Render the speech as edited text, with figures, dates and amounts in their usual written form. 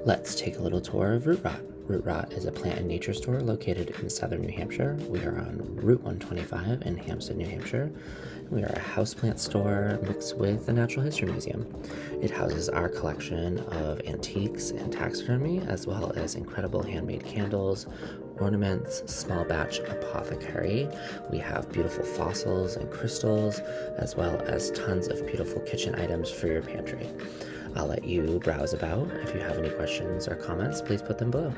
Let's take a little tour of Root Rot. Root Rot is a plant and nature store located in southern New Hampshire. We are on Route 125 in Hampstead, New Hampshire. We are a houseplant store mixed with the Natural History Museum. It houses our collection of antiques and taxidermy, as well as incredible handmade candles, ornaments, small batch apothecary. We have beautiful fossils and crystals, as well as tons of beautiful kitchen items for your pantry. I'll let you browse about. If you have any questions or comments, please put them below.